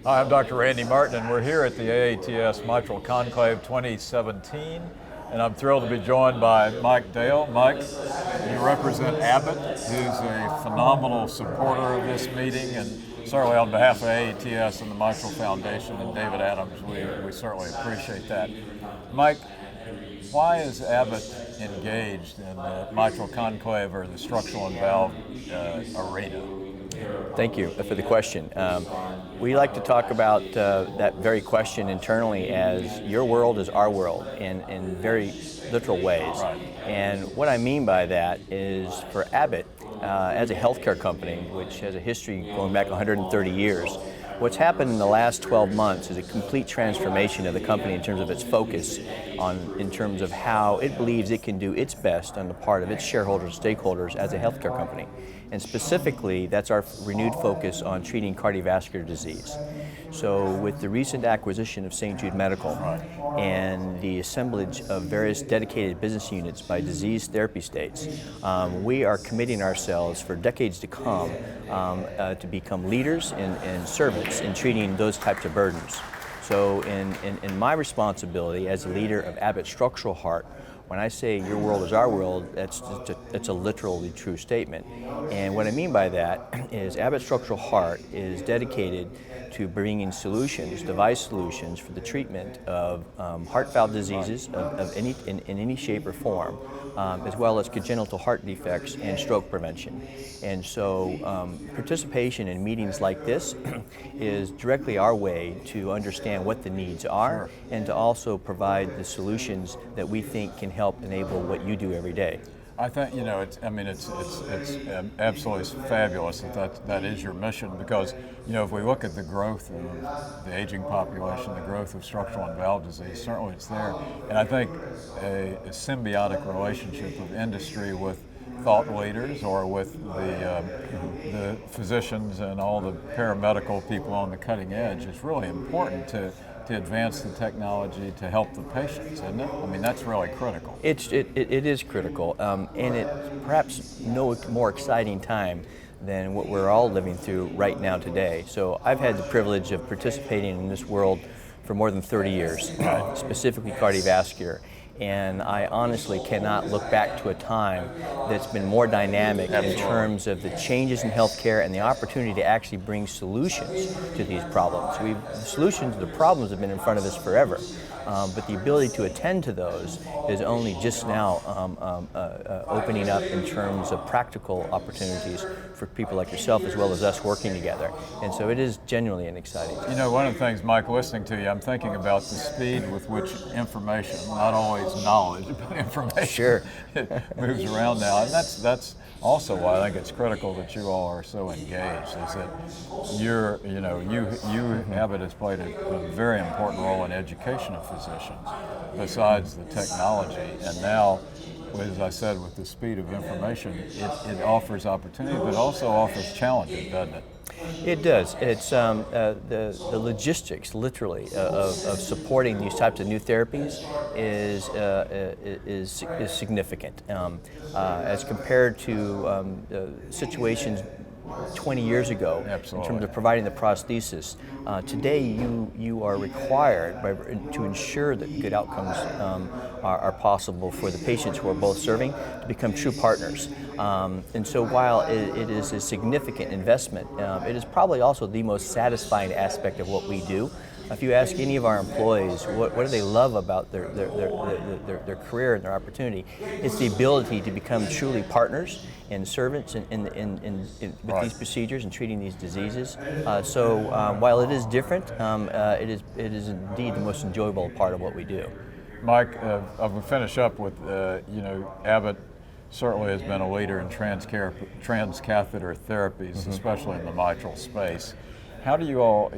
Hi, I'm Dr. Randy Martin, and we're here at the AATS Mitral Conclave 2017, and I'm thrilled to be joined by Mike Dale. Mike, you represent Abbott, who's a phenomenal supporter of this meeting, and certainly on behalf of AATS and the Mitral Foundation and David Adams, we certainly appreciate that. Mike, why is Abbott engaged in the Mitral Conclave or the structural and valve arena? Thank you for the question. We like to talk about that very question internally as your world is our world in very literal ways. Right. And what I mean by that is for Abbott, as a healthcare company, which has a history going back 130 years, what's happened in the last 12 months is a complete transformation of the company in terms of its focus in terms of how it believes it can do its best on the part of its shareholders, stakeholders as a healthcare company. And specifically, that's our renewed focus on treating cardiovascular disease. So with the recent acquisition of St. Jude Medical and the assemblage of various dedicated business units by disease therapy states, we are committing ourselves for decades to come to become leaders and servants in treating those types of burdens. So in my responsibility as a leader of Abbott Structural Heart, when I say your world is our world, that's a literally true statement. And what I mean by that is Abbott Structural Heart is dedicated to bringing solutions, device solutions for the treatment of heart valve diseases in any shape or form, as well as congenital heart defects and stroke prevention. And so participation in meetings like this is directly our way to understand what the needs are and to also provide the solutions that we think can help enable what you do every day. I think, it's absolutely fabulous that is your mission because, if we look at the growth of the aging population, the growth of structural and valve disease, certainly it's there. And I think a symbiotic relationship of industry with thought leaders or with the physicians and all the paramedical people on the cutting edge is really important to advance the technology to help the patients, isn't it? I mean, that's really critical. It is critical, and it's perhaps no more exciting time than what we're all living through right now today. So I've had the privilege of participating in this world for more than 30 years, specifically cardiovascular. And I honestly cannot look back to a time that's been more dynamic in terms of the changes in healthcare and the opportunity to actually bring solutions to these problems. The problems have been in front of us forever, but the ability to attend to those is only just now opening up in terms of practical opportunities for people like yourself as well as us working together. And so it is genuinely an exciting time. One of the things, Mike, listening to you, I'm thinking about the speed with which information, not always knowledge, but information moves around now. And that's also why I think it's critical that you all are so engaged, is that Abbott has played a very important role in education of physicians besides the technology. And now, as I said, with the speed of information, it offers opportunity, but also offers challenges, doesn't it? It does. It's the logistics, literally, of supporting these types of new therapies is significant as compared to situations 20 years ago. Absolutely. In terms of providing the prosthesis. Today you are required to ensure that good outcomes are possible for the patients who are both serving to become true partners. And so while it is a significant investment, it is probably also the most satisfying aspect of what we do. If you ask any of our employees what do they love about their career and their opportunity, it's the ability to become truly partners and servants with these procedures and treating these diseases. So while it is different, it is indeed the most enjoyable part of what we do. Mike, I will finish up with Abbott certainly has been a leader in transcatheter therapies, especially in the mitral space. How do you all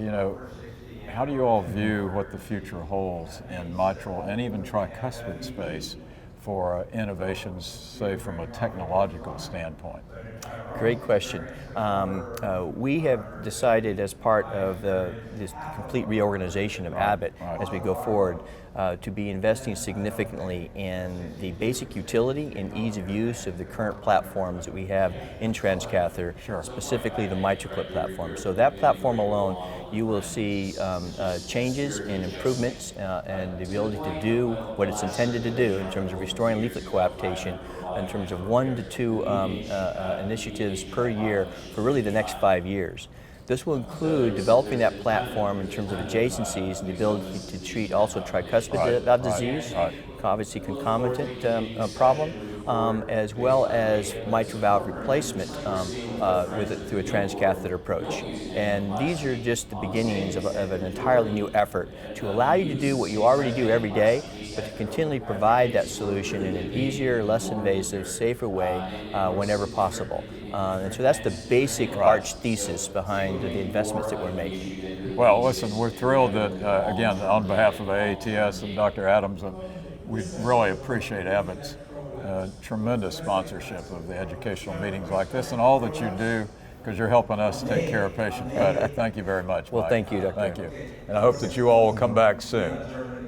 view what the future holds in mitral and even tricuspid space for innovations, say from a technological standpoint? Great question. We have decided as part of this complete reorganization of Abbott as we go forward to be investing significantly in the basic utility and ease of use of the current platforms that we have in transcatheter, specifically the MitraClip platform. So that platform alone, you will see changes and improvements and the ability to do what it's intended to do in terms of restoring leaflet coaptation in terms of 1 to 2 initiatives per year for really the next 5 years. This will include developing that platform in terms of adjacencies and the ability to treat also tricuspid valve disease, obviously concomitant problem, as well as mitral valve replacement through a transcatheter approach. And these are just the beginnings of an entirely new effort to allow you to do what you already do every day, but to continually provide that solution in an easier, less invasive, safer way whenever possible. And so that's the basic arch thesis behind the investments that we're making. Well, listen, we're thrilled that, again, on behalf of AATS and Dr. Adams, we really appreciate Abbott's tremendous sponsorship of the educational meetings like this and all that you do, because you're helping us take care of patients better. Thank you very much, Mike. Well, thank you, Dr. Thank you. And I hope that you all will come back soon.